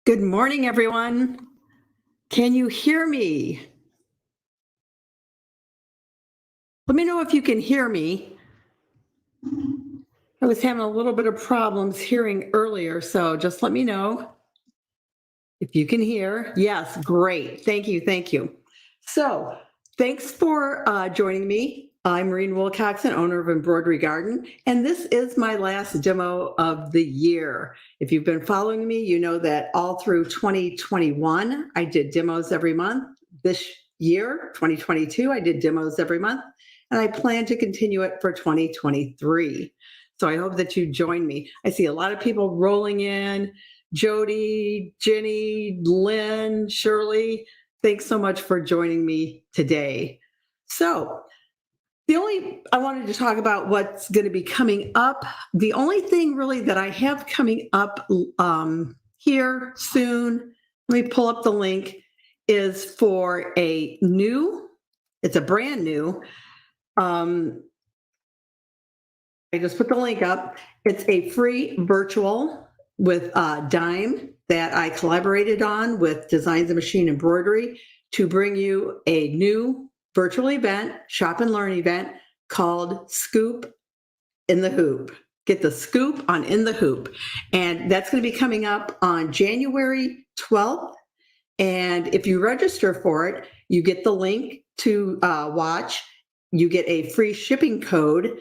Good morning, everyone. Can you hear me? Let me know if you can hear me. I was having a little bit of problems hearing earlier, so just let me know if you can hear. Yes, great. Thank you. Thank you. So, thanks for joining me. I'm Maureen Wilcoxon, owner of Embroidery Garden, and this is my last demo of the year. If you've been following me, you know that all through 2021, I did demos every month. This year, 2022, I did demos every month, and I plan to continue it for 2023. So I hope that you join me. I see a lot of people rolling in. Jody, Jenny, Lynn, Shirley, thanks so much for joining me today. So I wanted to talk about what's going to be coming up. The only thing really that I have coming up here soon, let me pull up the link, is for it's a brand new, I just put the link up. It's a free virtual with Dime that I collaborated on with Designs and Machine Embroidery to bring you a new virtual event, shop and learn event called Scoop in the Hoop. Get the scoop on In the Hoop. And that's going to be coming up on January 12th. And if you register for it, you get the link to watch. You get a free shipping code,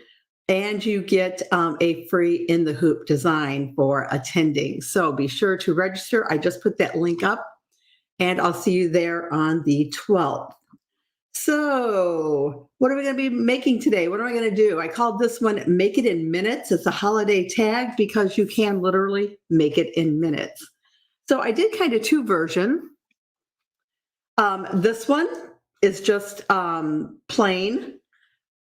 and you get a free In the Hoop design for attending. So be sure to register. I just put that link up, and I'll see you there on the 12th. So what are we going to be making today? What am I going to do? I called this one Make It in Minutes. It's a holiday tag because you can literally make it in minutes. So I did kind of two versions. This one is just plain.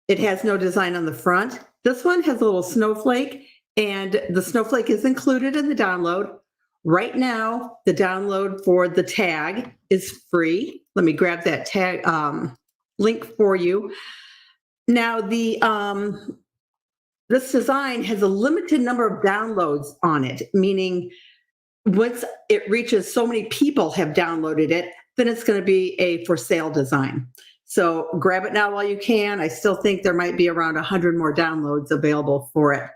It has no design on the front. This one has a little snowflake, and the snowflake is included in the download. Right now, the download for the tag is free. Let me grab that tag link for you. Now, this design has a limited number of downloads on it, meaning once it reaches so many people have downloaded it, then it's going to be a for sale design. So grab it now while you can. I still think there might be around 100 more downloads available for it.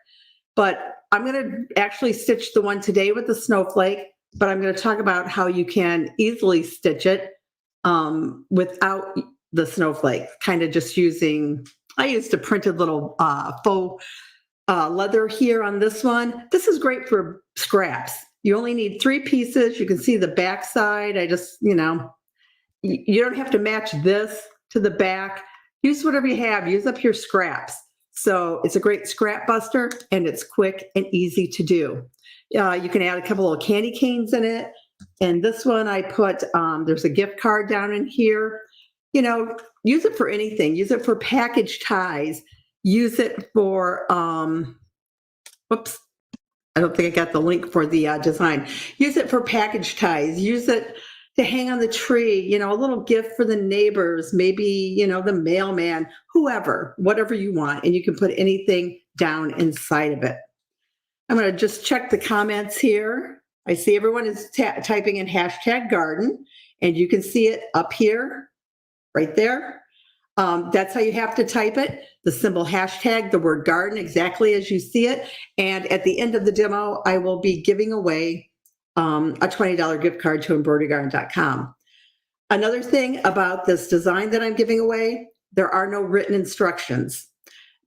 But I'm going to actually stitch the one today with the snowflake, but I'm going to talk about how you can easily stitch it without the snowflake, kind of just I used a printed little faux leather here on this one. This is great for scraps. You only need 3 pieces. You can see the back side. I just, you don't have to match this to the back. Use whatever you have. Use up your scraps. So it's a great scrap buster, and it's quick and easy to do. You can add a couple of candy canes in it. And this one I put, there's a gift card down in here. Use it for anything. Use it for package ties. Use it for, whoops, I don't think I got the link for the design. Use it for package ties. Use it to hang on the tree, a little gift for the neighbors, maybe, the mailman, whoever, whatever you want. And you can put anything down inside of it. I'm going to just check the comments here. I see everyone is typing in #garden, and you can see it up here, right there. That's how you have to type it. The symbol hashtag, the word garden, exactly as you see it. And at the end of the demo, I will be giving away a $20 gift card to embroiderygarden.com. Another thing about this design that I'm giving away, there are no written instructions.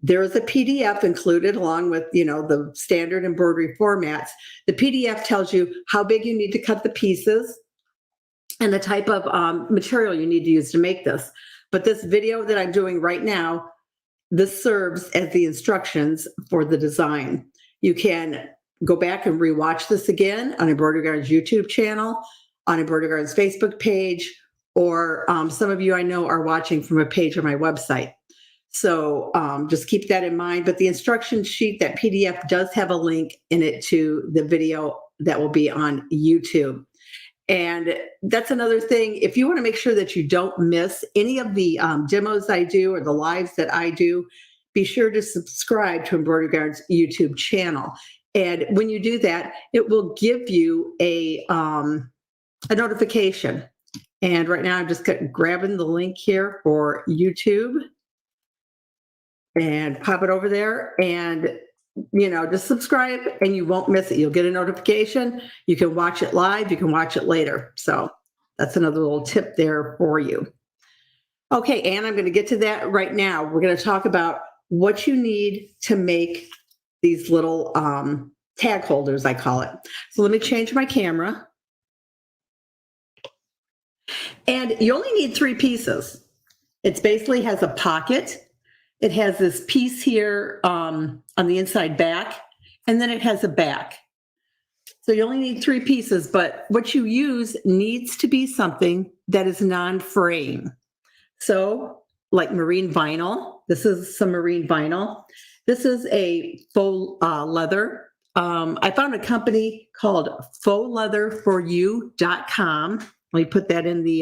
There is a PDF included along with, the standard embroidery formats. The PDF tells you how big you need to cut the pieces and the type of material you need to use to make this. But this video that I'm doing right now, this serves as the instructions for the design. You can go back and rewatch this again on Embroidery Garden's YouTube channel, on Embroidery Garden's Facebook page, or some of you I know are watching from a page on my website. So just keep that in mind. But the instruction sheet, that PDF, does have a link in it to the video that will be on YouTube. And that's another thing. If you want to make sure that you don't miss any of the demos I do or the lives that I do, be sure to subscribe to Embroidery Garden's YouTube channel. And when you do that, it will give you a notification. And right now I'm just grabbing the link here for YouTube and pop it over there, and just subscribe and you won't miss it. You'll get a notification. You can watch it live, you can watch it later. So that's another little tip there for you. Okay, Anne, I'm going to get to that right now. We're going to talk about what you need to make these little tag holders, I call it. So let me change my camera. And you only need 3 pieces. It basically has a pocket. It has this piece here on the inside back, and then it has a back. So you only need 3 pieces, but what you use needs to be something that is non-fraying. So like marine vinyl, this is some marine vinyl. This is a faux leather. I found a company called fauxleatherforyou.com. Let me put that in the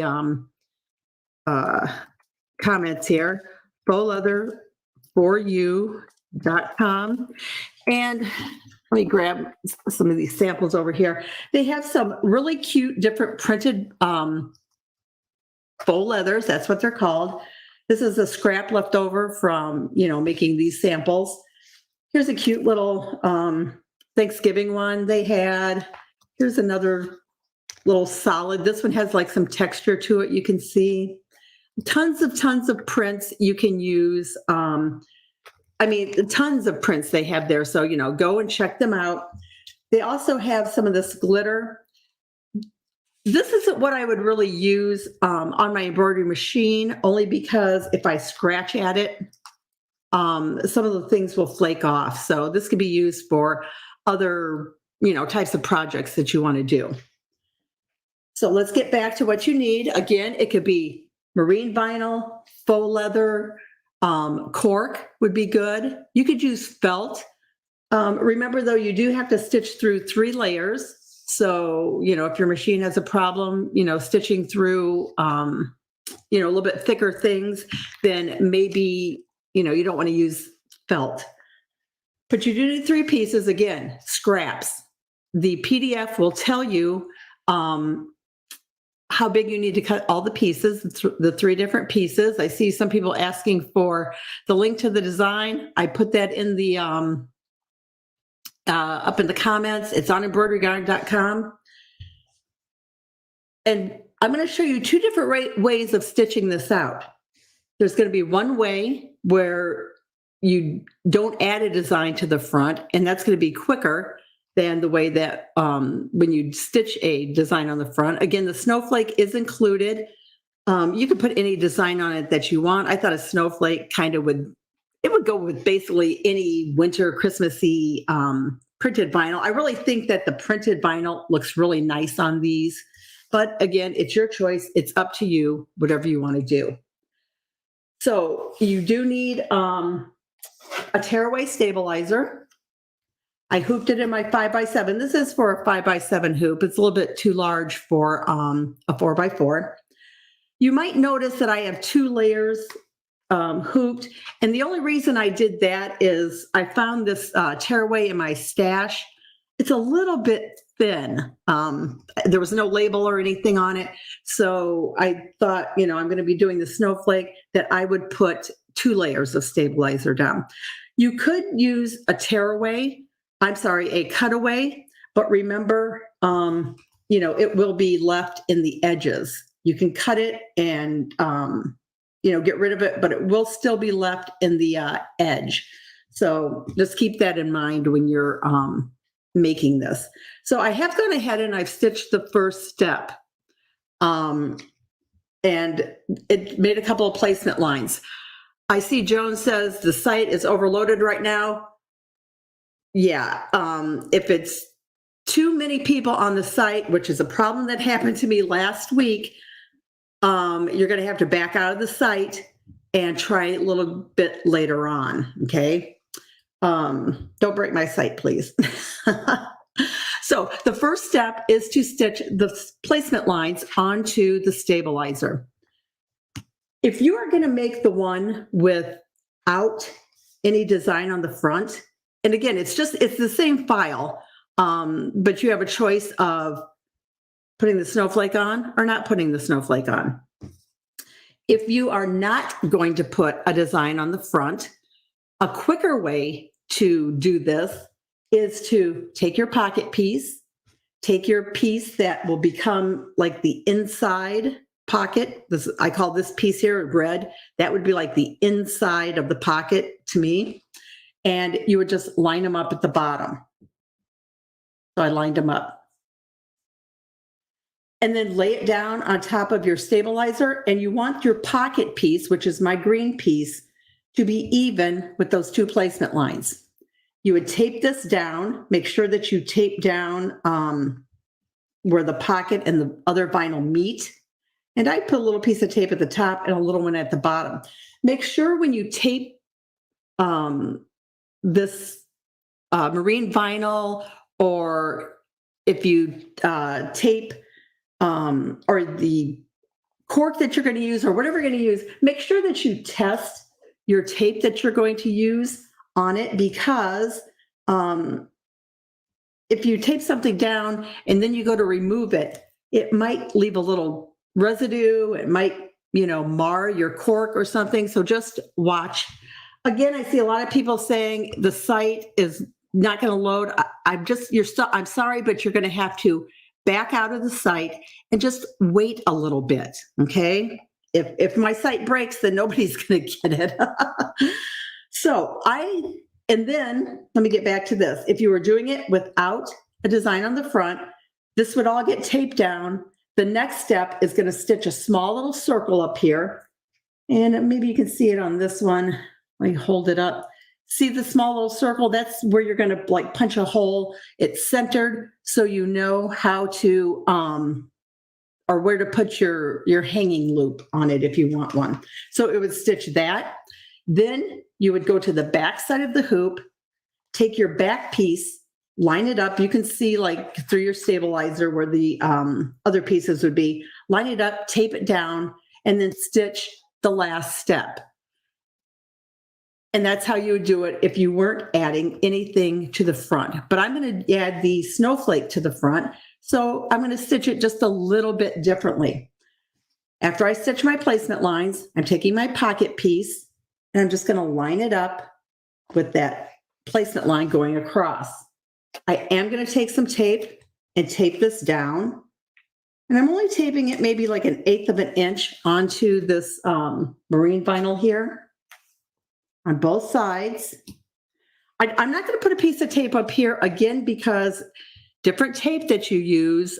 comments here. fauxleatherforyou.com. And let me grab some of these samples over here. They have some really cute, different printed faux leathers. That's what they're called. This is a scrap left over from, making these samples. Here's a cute little Thanksgiving one they had. Here's another little solid. This one has like some texture to it. You can see tons of prints you can use. Tons of prints they have there. So, go and check them out. They also have some of this glitter. This isn't what I would really use on my embroidery machine, only because if I scratch at it, some of the things will flake off. So this could be used for other, types of projects that you want to do. So let's get back to what you need. Again, it could be marine vinyl, faux leather, cork would be good. You could use felt. Remember though, you do have to stitch through 3 layers. So, if your machine has a problem, stitching through, a little bit thicker things, then maybe, you don't want to use felt. But you do need 3 pieces, again, scraps. The PDF will tell you how big you need to cut all the pieces, the 3 different pieces. I see some people asking for the link to the design. I put that in the up in the comments. It's on embroiderygarden.com. And I'm going to show you 2 different ways of stitching this out. There's going to be one way where you don't add a design to the front, and that's going to be quicker than the way that when you stitch a design on the front. Again, the snowflake is included. You can put any design on it that you want. I thought a snowflake kind of would go with basically any winter Christmassy printed vinyl. I really think that the printed vinyl looks really nice on these. But again, it's your choice. It's up to you, whatever you want to do. So you do need a tearaway stabilizer. I hooped it in my 5x7. This is for a 5x7 hoop. It's a little bit too large for a 4x4. You might notice that I have 2 layers hooped. And the only reason I did that is I found this tearaway in my stash. It's a little bit thin. There was no label or anything on it. So I thought, I'm going to be doing the snowflake, that I would put 2 layers of stabilizer down. You could use a cutaway, but remember, it will be left in the edges. You can cut it and, get rid of it, but it will still be left in the edge. So just keep that in mind when you're making this. So I have gone ahead and I've stitched the first step. And it made a couple of placement lines. I see Joan says the site is overloaded right now. Yeah, if it's too many people on the site, which is a problem that happened to me last week, you're going to have to back out of the site and try a little bit later on, okay? Don't break my site, please. So the first step is to stitch the placement lines onto the stabilizer. If you are going to make the one without any design on the front, and again, it's the same file, but you have a choice of putting the snowflake on or not putting the snowflake on. If you are not going to put a design on the front, a quicker way to do this is to take your pocket piece, take your piece that will become like the inside pocket. I call this piece here red. That would be like the inside of the pocket to me. And you would just line them up at the bottom. So I lined them up. And then lay it down on top of your stabilizer. And you want your pocket piece, which is my green piece, to be even with those two placement lines. You would tape this down, make sure that you tape down where the pocket and the other vinyl meet. And I put a little piece of tape at the top and a little one at the bottom. Make sure when you tape this marine vinyl, or if you tape or the cork that you're going to use or whatever you're going to use, make sure that you test your tape that you're going to use on it, because if you tape something down and then you go to remove it, it might leave a little residue. It might, mar your cork or something. So just watch. Again, I see a lot of people saying the site is not going to load. I'm sorry, but you're going to have to back out of the site and just wait a little bit. Okay. If my site breaks, then nobody's going to get it. And then let me get back to this. If you were doing it without a design on the front, this would all get taped down. The next step is going to stitch a small little circle up here. And maybe you can see it on this one. Let me hold it up. See the small little circle? That's where you're going to like punch a hole. It's centered, so you know how to, or where to put your hanging loop on it if you want one. So it would stitch that. Then you would go to the back side of the hoop, take your back piece, line it up. You can see like through your stabilizer where the other pieces would be. Line it up, tape it down, and then stitch the last step. And that's how you would do it if you weren't adding anything to the front. But I'm going to add the snowflake to the front. So I'm going to stitch it just a little bit differently. After I stitch my placement lines, I'm taking my pocket piece and I'm just going to line it up with that placement line going across. I am going to take some tape and tape this down. And I'm only taping it maybe like 1/8 of an inch onto this marine vinyl here on both sides. I'm not going to put a piece of tape up here again, because different tape that you use,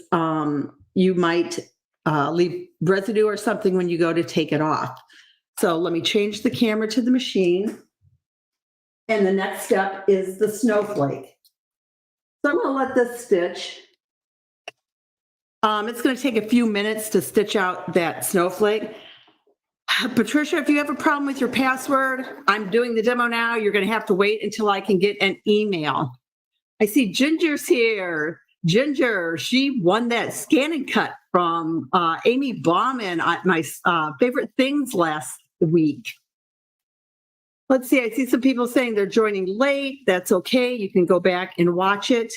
you might leave residue or something when you go to take it off. So let me change the camera to the machine. And the next step is the snowflake. So I'm going to let this stitch. It's going to take a few minutes to stitch out that snowflake. Patricia, if you have a problem with your password, I'm doing the demo now. You're going to have to wait until I can get an email. I see Ginger's here. Ginger, she won that scan and cut from Amy Bauman at my favorite things last week. Let's see, I see some people saying they're joining late. That's okay. You can go back and watch it.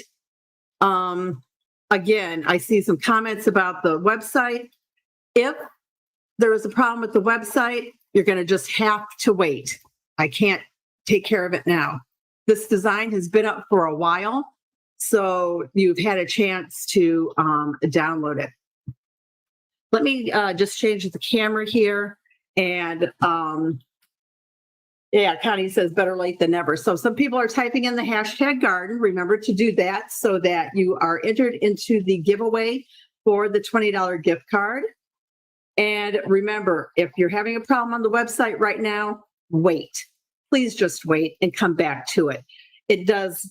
Again, I see some comments about the website. If there is a problem with the website, you're going to just have to wait. I can't take care of it now. This design has been up for a while, so you've had a chance to download it. Let me just change the camera here. And yeah, Connie says better late than never. So some people are typing in the hashtag garden. Remember to do that so that you are entered into the giveaway for the $20 gift card. And remember, if you're having a problem on the website right now, wait. Please just wait and come back to it. It does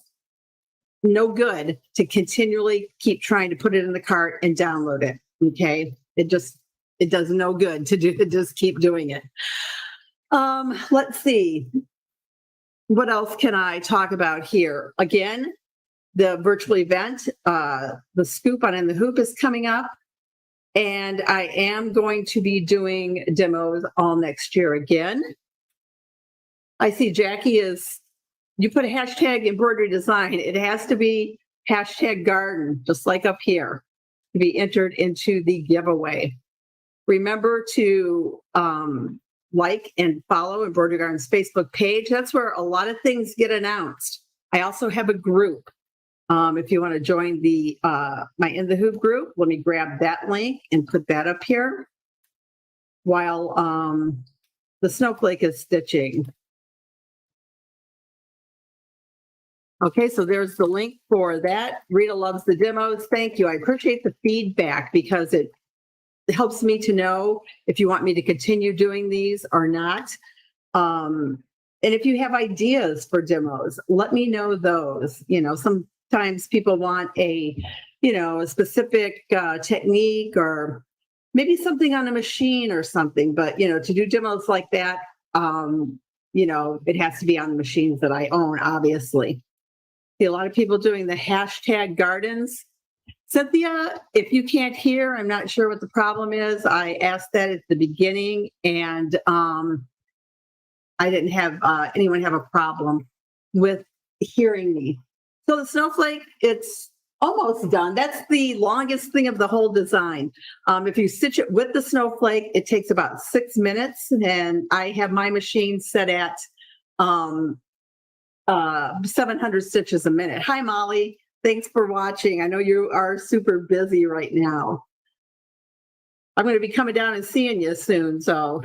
no good to continually keep trying to put it in the cart and download it. Okay. It does no good to just keep doing it. Let's see. What else can I talk about here? Again, the virtual event, the Scoop on In the Hoop is coming up. And I am going to be doing demos all next year again. I see Jackie is you put a hashtag embroidery design, it has to be hashtag garden, just like up here, to be entered into the giveaway. Remember to like and follow Embroidery Garden's Facebook page. That's where a lot of things get announced. I also have a group. If you want to join the my In the Hoop group, let me grab that link and put that up here while the snowflake is stitching. Okay, so there's the link for that. Rita loves the demos. Thank you. I appreciate the feedback because it helps me to know if you want me to continue doing these or not. And if you have ideas for demos, let me know those. You know, sometimes people want a specific technique or maybe something on a machine or something. But, to do demos like that, it has to be on the machines that I own, obviously. See a lot of people doing the hashtag gardens. Cynthia, if you can't hear, I'm not sure what the problem is. I asked that at the beginning, and I didn't have anyone have a problem with hearing me. So the snowflake, it's almost done. That's the longest thing of the whole design. If you stitch it with the snowflake, it takes about 6 minutes, and I have my machine set at 700 stitches a minute. Hi, Molly. Thanks for watching. I know you are super busy right now. I'm going to be coming down and seeing you soon. So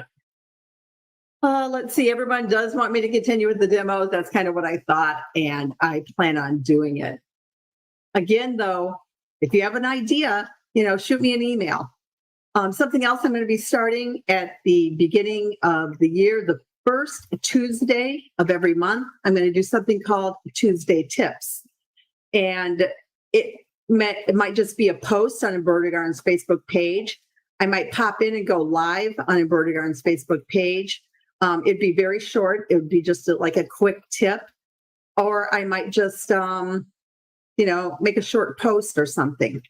let's see. Everyone does want me to continue with the demos. That's kind of what I thought, and I plan on doing it. Again, though, if you have an idea, shoot me an email. Something else I'm going to be starting at the beginning of the year, the first Tuesday of every month, I'm going to do something called Tuesday Tips. And it might just be a post on Embroidery Garden's Facebook page. I might pop in and go live on Embroidery Garden's Facebook page. It'd be very short. It would be just like a quick tip. Or I might just, make a short post or something.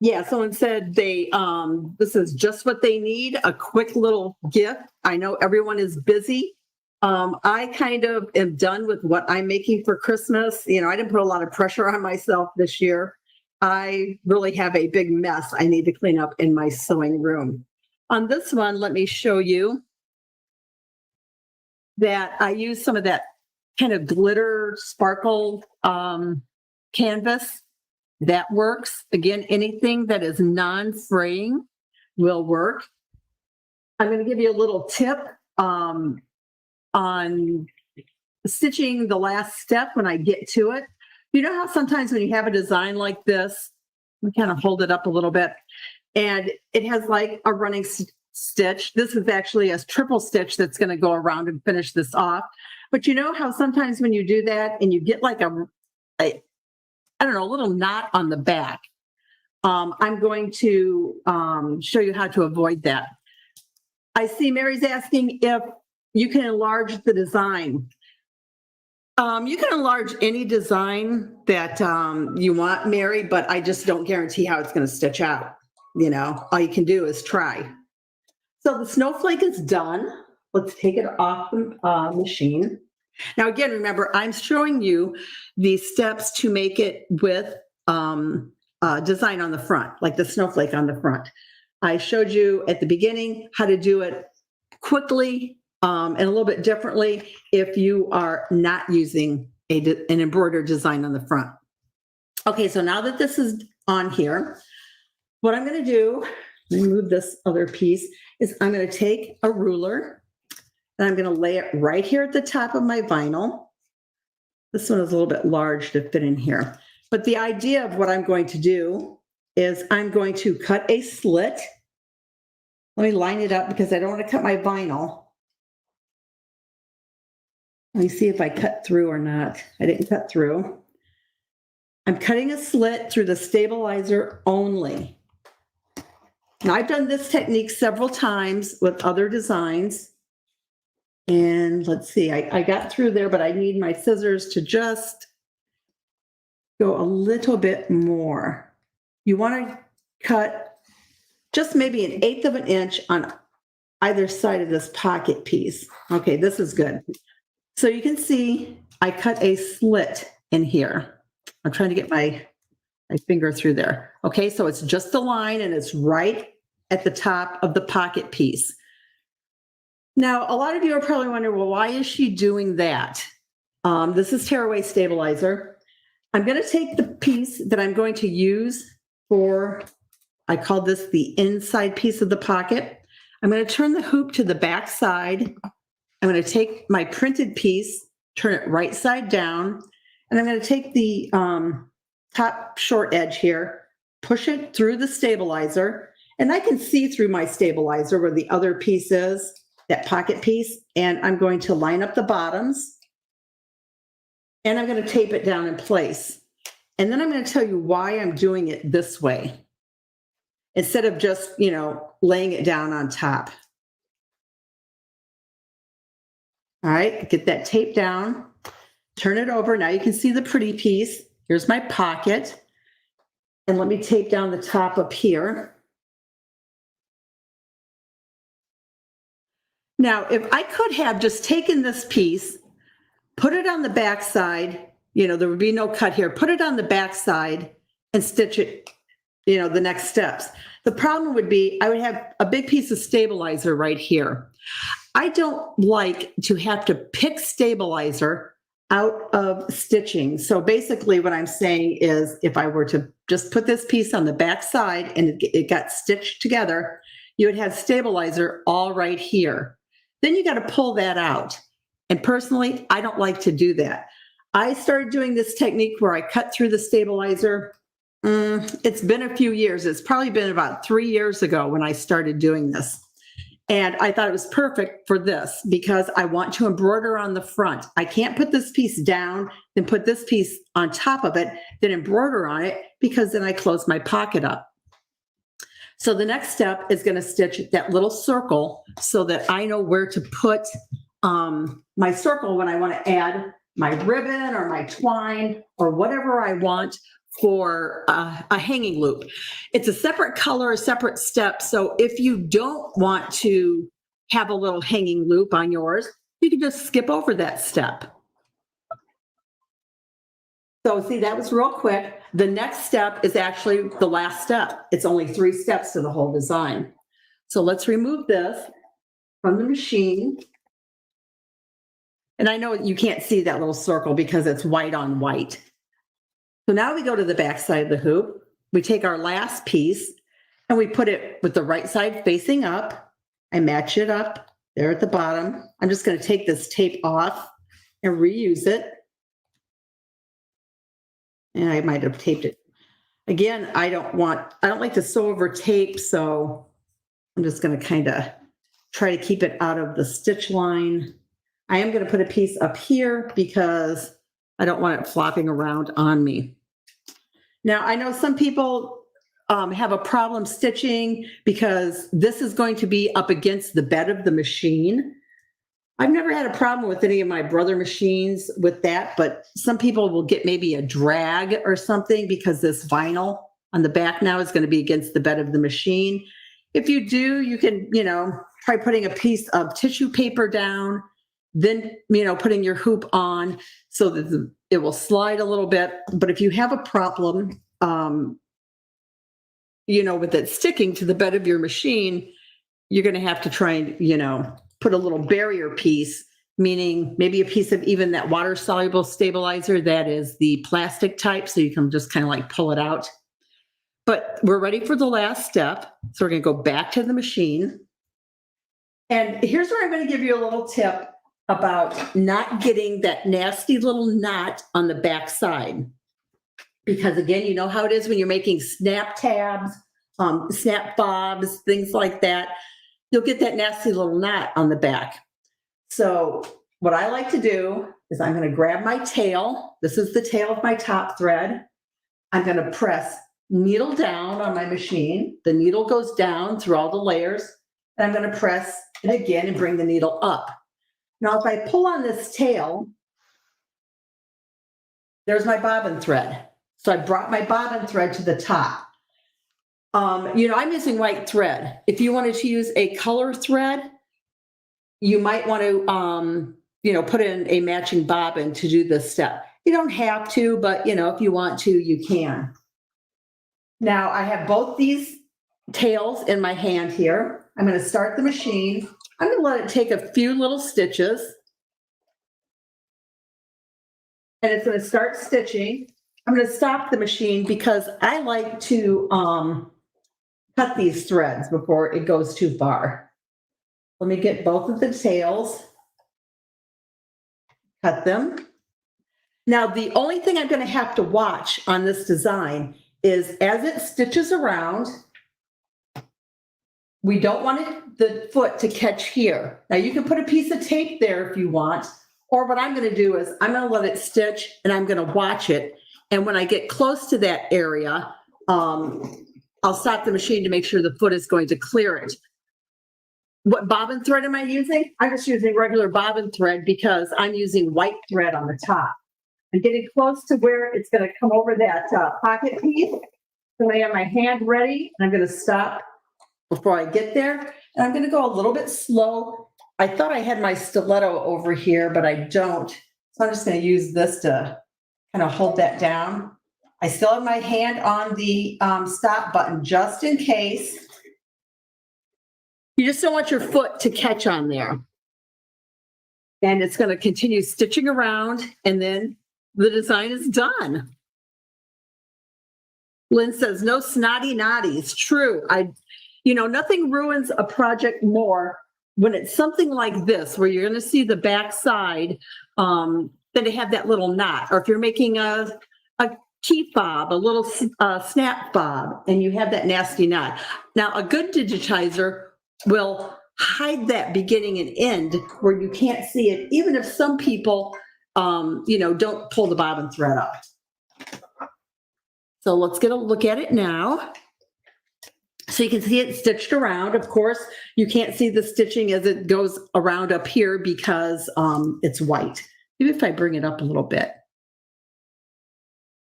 Yeah, someone said this is just what they need, a quick little gift. I know everyone is busy. I kind of am done with what I'm making for Christmas. I didn't put a lot of pressure on myself this year. I really have a big mess I need to clean up in my sewing room. On this one, let me show you that I use some of that kind of glitter sparkle canvas. That works. Again, anything that is non-fraying will work. I'm going to give you a little tip on stitching the last step when I get to it. You know how sometimes when you have a design like this, we kind of hold it up a little bit, and it has like a running stitch. This is actually a triple stitch that's going to go around and finish this off. But you know how sometimes when you do that and you get like a little knot on the back. I'm going to show you how to avoid that. I see Mary's asking if you can enlarge the design. You can enlarge any design that you want, Mary, but I just don't guarantee how it's going to stitch out. All you can do is try. So the snowflake is done. Let's take it off the machine. Now, again, remember, I'm showing you the steps to make it with design on the front, like the snowflake on the front. I showed you at the beginning how to do it quickly and a little bit differently if you are not using an embroidered design on the front. Okay, so now that this is on here, what I'm going to do, remove this other piece, is I'm going to take a ruler and I'm going to lay it right here at the top of my vinyl. This one is a little bit large to fit in here. But the idea of what I'm going to do is I'm going to cut a slit. Let me line it up because I don't want to cut my vinyl. Let me see if I cut through or not. I didn't cut through. I'm cutting a slit through the stabilizer only. Now, I've done this technique several times with other designs. And let's see, I got through there, but I need my scissors to just go a little bit more. You want to cut just maybe 1/8 of an inch on either side of this pocket piece. Okay, this is good. So you can see I cut a slit in here. I'm trying to get my finger through there. Okay, so it's just a line and it's right at the top of the pocket piece. Now, a lot of you are probably wondering, well, why is she doing that? This is tearaway stabilizer. I'm going to take the piece that I'm going to use for, I call this the inside piece of the pocket. I'm going to turn the hoop to the back side. I'm going to take my printed piece, turn it right side down, and I'm going to take the top short edge here, push it through the stabilizer, and I can see through my stabilizer where the other piece is, that pocket piece, and I'm going to line up the bottoms, and I'm going to tape it down in place. And then I'm going to tell you why I'm doing it this way, instead of just, laying it down on top. All right, get that tape down, turn it over. Now you can see the pretty piece. Here's my pocket. And let me tape down the top up here. Now, if I could have just taken this piece, put it on the back side, there would be no cut here, put it on the back side and stitch it, the next steps. The problem would be I would have a big piece of stabilizer right here. I don't like to have to pick stabilizer out of stitching. So basically what I'm saying is if I were to just put this piece on the back side and it got stitched together, you would have stabilizer all right here. Then you got to pull that out. And personally, I don't like to do that. I started doing this technique where I cut through the stabilizer. It's been a few years. It's probably been about 3 years ago when I started doing this. And I thought it was perfect for this because I want to embroider on the front. I can't put this piece down, then put this piece on top of it, then embroider on it because then I close my pocket up. So the next step is going to stitch that little circle so that I know where to put my circle when I want to add my ribbon or my twine or whatever I want for a hanging loop. It's a separate color, a separate step. So if you don't want to have a little hanging loop on yours, you can just skip over that step. So see, that was real quick. The next step is actually the last step. It's only 3 steps to the whole design. So let's remove this from the machine. And I know you can't see that little circle because it's white on white. So now we go to the back side of the hoop. We take our last piece and we put it with the right side facing up. I match it up there at the bottom. I'm just going to take this tape off and reuse it. And I might have taped it. Again, I don't like to sew over tape, so I'm just going to kind of try to keep it out of the stitch line. I am going to put a piece up here because I don't want it flopping around on me. Now, I know some people have a problem stitching because this is going to be up against the bed of the machine. I've never had a problem with any of my brother machines with that, but some people will get maybe a drag or something because this vinyl on the back now is going to be against the bed of the machine. If you do, you can, try putting a piece of tissue paper down, then, putting your hoop on so that it will slide a little bit. But if you have a problem, with it sticking to the bed of your machine, you're going to have to try and, put a little barrier piece, meaning maybe a piece of even that water soluble stabilizer that is the plastic type. So you can just kind of like pull it out. But we're ready for the last step. So we're going to go back to the machine. And here's where I'm going to give you a little tip about not getting that nasty little knot on the back side. Because again, you know how it is when you're making snap tabs, snap bobs, things like that. You'll get that nasty little knot on the back. So what I like to do is I'm going to grab my tail. This is the tail of my top thread. I'm going to press needle down on my machine. The needle goes down through all the layers. And I'm going to press it again and bring the needle up. Now, if I pull on this tail, there's my bobbin thread. So I brought my bobbin thread to the top. I'm using white thread. If you wanted to use a color thread, you might want to, put in a matching bobbin to do this step. You don't have to, but if you want to, you can. Now I have both these tails in my hand here. I'm going to start the machine. I'm going to let it take a few little stitches. And it's going to start stitching. I'm going to stop the machine because I like to cut these threads before it goes too far. Let me get both of the tails, cut them. Now, the only thing I'm going to have to watch on this design is as it stitches around, we don't want the foot to catch here. Now, you can put a piece of tape there if you want, or what I'm going to do is I'm going to let it stitch and I'm going to watch it. And when I get close to that area, I'll stop the machine to make sure the foot is going to clear it. What bobbin thread am I using? I'm just using regular bobbin thread because I'm using white thread on the top. I'm getting close to where it's going to come over that pocket piece. So I have my hand ready, and I'm going to stop before I get there. And I'm going to go a little bit slow. I thought I had my stiletto over here, but I don't. So I'm just going to use this to kind of hold that down. I still have my hand on the stop button just in case. You just don't want your foot to catch on there. And it's going to continue stitching around, and then the design is done. Lynn says, no snotty naughties. True. Nothing ruins a project more when it's something like this, where you're going to see the back side, then to have that little knot. Or if you're making a key fob, a little snap fob, and you have that nasty knot. Now, a good digitizer will hide that beginning and end where you can't see it, even if some people, don't pull the bobbin thread up. So let's get a look at it now. So you can see it stitched around. Of course, you can't see the stitching as it goes around up here because it's white. Maybe if I bring it up a little bit.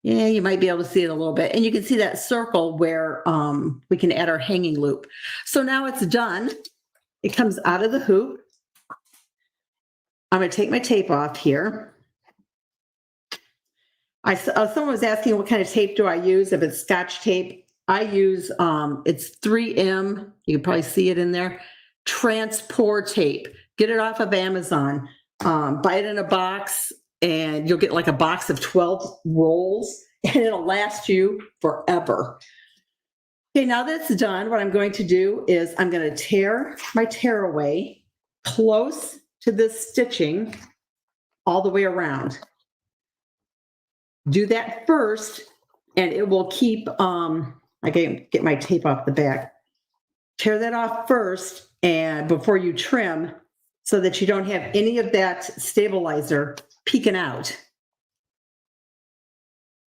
Yeah, you might be able to see it a little bit. And you can see that circle where we can add our hanging loop. So now it's done. It comes out of the hoop. I'm going to take my tape off here. Someone was asking what kind of tape do I use, if it's Scotch tape. I use, it's 3M. You can probably see it in there. Transport tape. Get it off of Amazon. Buy it in a box. And you'll get like a box of 12 rolls, and it'll last you forever. Okay, now that's done, what I'm going to do is I'm going to tear my tearaway close to this stitching all the way around. Do that first, and it will keep, I can get my tape off the back. Tear that off first, and before you trim, so that you don't have any of that stabilizer peeking out.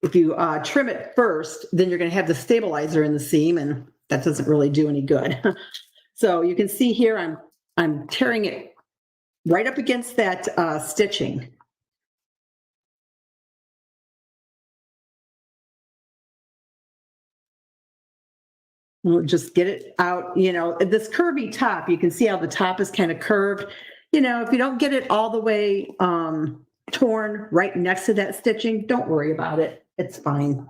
If you trim it first, then you're going to have the stabilizer in the seam, and that doesn't really do any good. So you can see here, I'm tearing it right up against that stitching. We'll just get it out, this curvy top, you can see how the top is kind of curved. If you don't get it all the way torn right next to that stitching, don't worry about it. It's fine.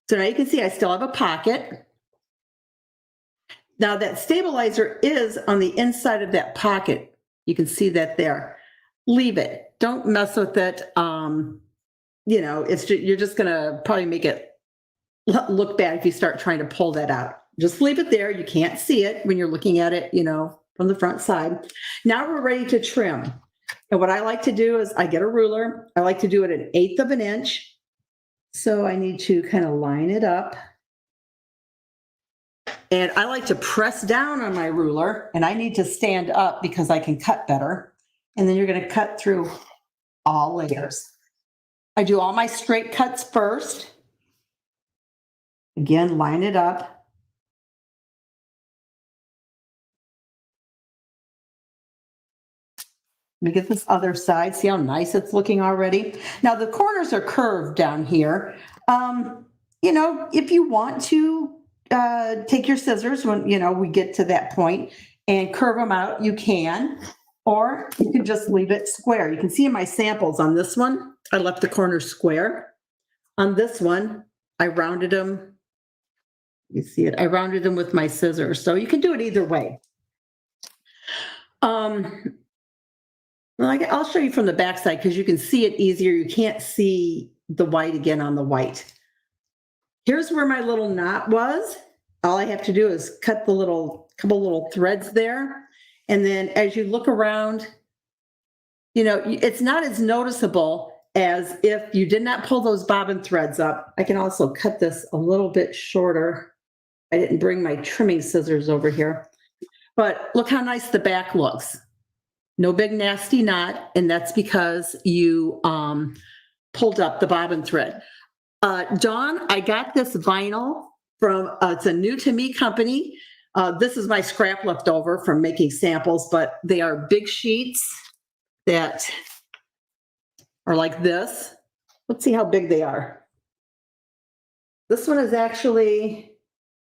So now you can see I still have a pocket. Now that stabilizer is on the inside of that pocket. You can see that there. Leave it. Don't mess with it. You're just going to probably make it look bad if you start trying to pull that out. Just leave it there. You can't see it when you're looking at it, from the front side. Now we're ready to trim. And what I like to do is I get a ruler. I like to do it 1/8 of an inch. So I need to kind of line it up. And I like to press down on my ruler, and I need to stand up because I can cut better. And then you're going to cut through all layers. I do all my straight cuts first. Again, line it up. Let me get this other side. See how nice it's looking already? Now the corners are curved down here. If you want to take your scissors when, we get to that point and curve them out, you can. Or you can just leave it square. You can see in my samples on this one, I left the corners square. On this one, I rounded them. You see it, I rounded them with my scissors. So you can do it either way. I'll show you from the back side because you can see it easier. You can't see the white again on the white. Here's where my little knot was. All I have to do is cut the couple little threads there. And then as you look around, it's not as noticeable as if you did not pull those bobbin threads up. I can also cut this a little bit shorter. I didn't bring my trimming scissors over here, but look how nice the back looks. No big nasty knot, and that's because you pulled up the bobbin thread. Dawn, I got this vinyl from, it's a new to me company. This is my scrap left over from making samples, but they are big sheets that are like this. Let's see how big they are. This one is actually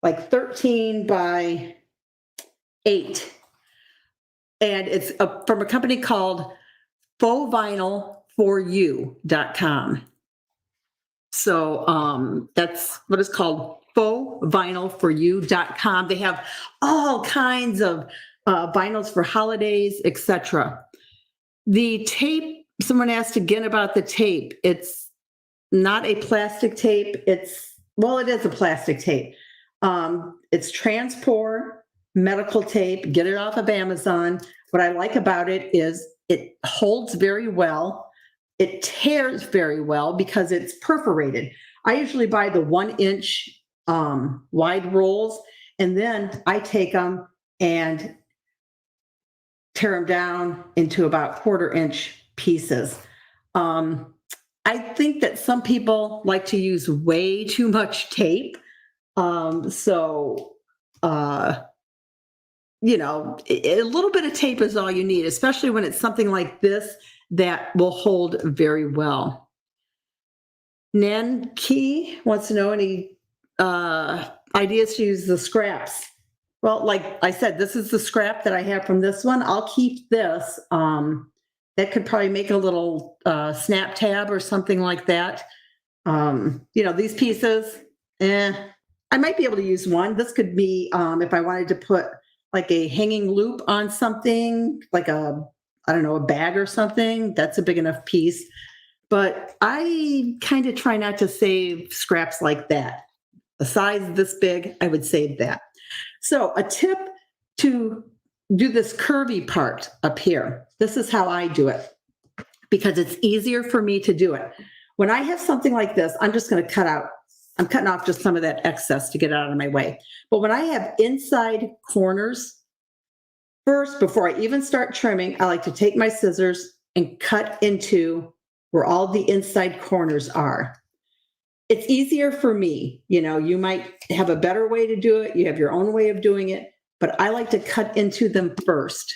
like 13 by 8. And it's from a company called fauxvinylforyou.com. So that's what it's called, fauxvinylforyou.com. They have all kinds of vinyls for holidays, etc. The tape, someone asked again about the tape. It's not a plastic tape. it is a plastic tape. It's Transport medical tape. Get it off of Amazon. What I like about it is it holds very well. It tears very well because it's perforated. I usually buy the 1-inch wide rolls, and then I take them and tear them down into about 1/4-inch pieces. I think that some people like to use way too much tape. A little bit of tape is all you need, especially when it's something like this that will hold very well. Nan Key wants to know any ideas to use the scraps. Well, like I said, this is the scrap that I have from this one. I'll keep this. That could probably make a little snap tab or something like that. These pieces, I might be able to use one. This could be if I wanted to put like a hanging loop on something, like a bag or something. That's a big enough piece. But I kind of try not to save scraps like that. A size this big, I would save that. So a tip to do this curvy part up here. This is how I do it because it's easier for me to do it. When I have something like this, I'm just going to cut out. I'm cutting off just some of that excess to get it out of my way. But when I have inside corners, first, before I even start trimming, I like to take my scissors and cut into where all the inside corners are. It's easier for me. You might have a better way to do it. You have your own way of doing it, but I like to cut into them first.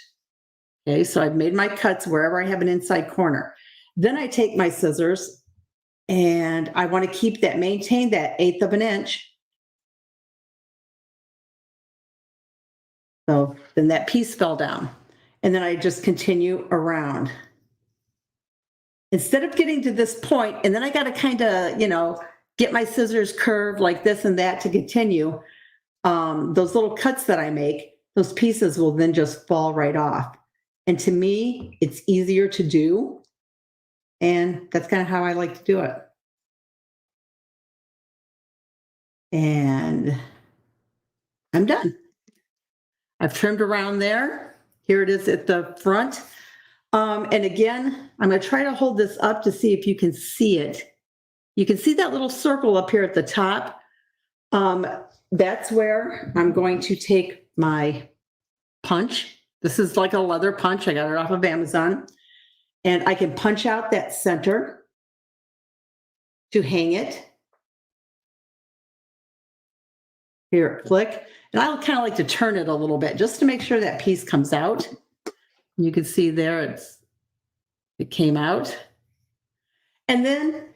Okay, so I've made my cuts wherever I have an inside corner. Then I take my scissors and I want to maintain that 1/8 of an inch. So then that piece fell down. And then I just continue around. Instead of getting to this point, and then I got to kind of, get my scissors curved like this and that to continue, those little cuts that I make, those pieces will then just fall right off. And to me, it's easier to do. And that's kind of how I like to do it. And I'm done. I've trimmed around there. Here it is at the front. And again, I'm going to try to hold this up to see if you can see it. You can see that little circle up here at the top. That's where I'm going to take my punch. This is like a leather punch. I got it off of Amazon. And I can punch out that center to hang it. Here, click. And I kind of like to turn it a little bit just to make sure that piece comes out. You can see there it came out. And then,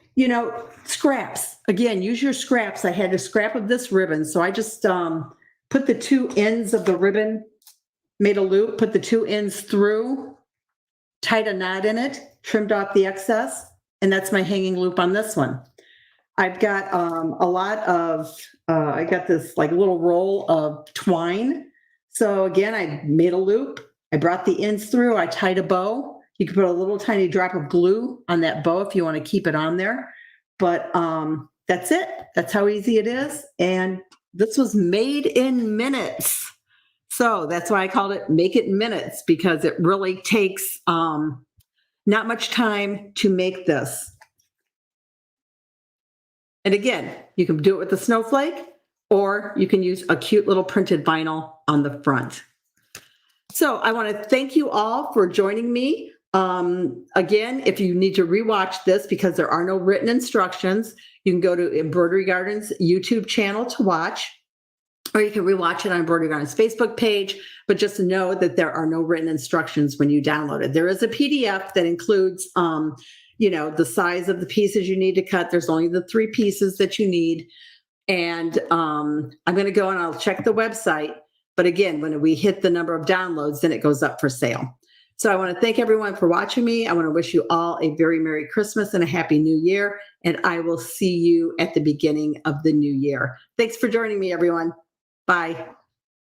scraps. Again, use your scraps. I had a scrap of this ribbon, so I just put the 2 ends of the ribbon, made a loop, put the 2 ends through, tied a knot in it, trimmed off the excess, and that's my hanging loop on this one. I've got a lot of, I got this like little roll of twine. So again, I made a loop. I brought the ends through. I tied a bow. You can put a little tiny drop of glue on that bow if you want to keep it on there. But that's it. That's how easy it is. And this was made in minutes. So that's why I called it Make It in Minutes, because it really takes not much time to make this. And again, you can do it with a snowflake, or you can use a cute little printed vinyl on the front. So I want to thank you all for joining me. Again, if you need to rewatch this because there are no written instructions, you can go to Embroidery Garden's YouTube channel to watch, or you can rewatch it on Embroidery Garden's Facebook page. But just know that there are no written instructions when you download it. There is a PDF that includes the size of the pieces you need to cut. There's only the 3 pieces that you need. And I'm going to go and I'll check the website. But again, when we hit the number of downloads, then it goes up for sale. So I want to thank everyone for watching me. I want to wish you all a very Merry Christmas and a Happy New Year. And I will see you at the beginning of the new year. Thanks for joining me, everyone. Bye.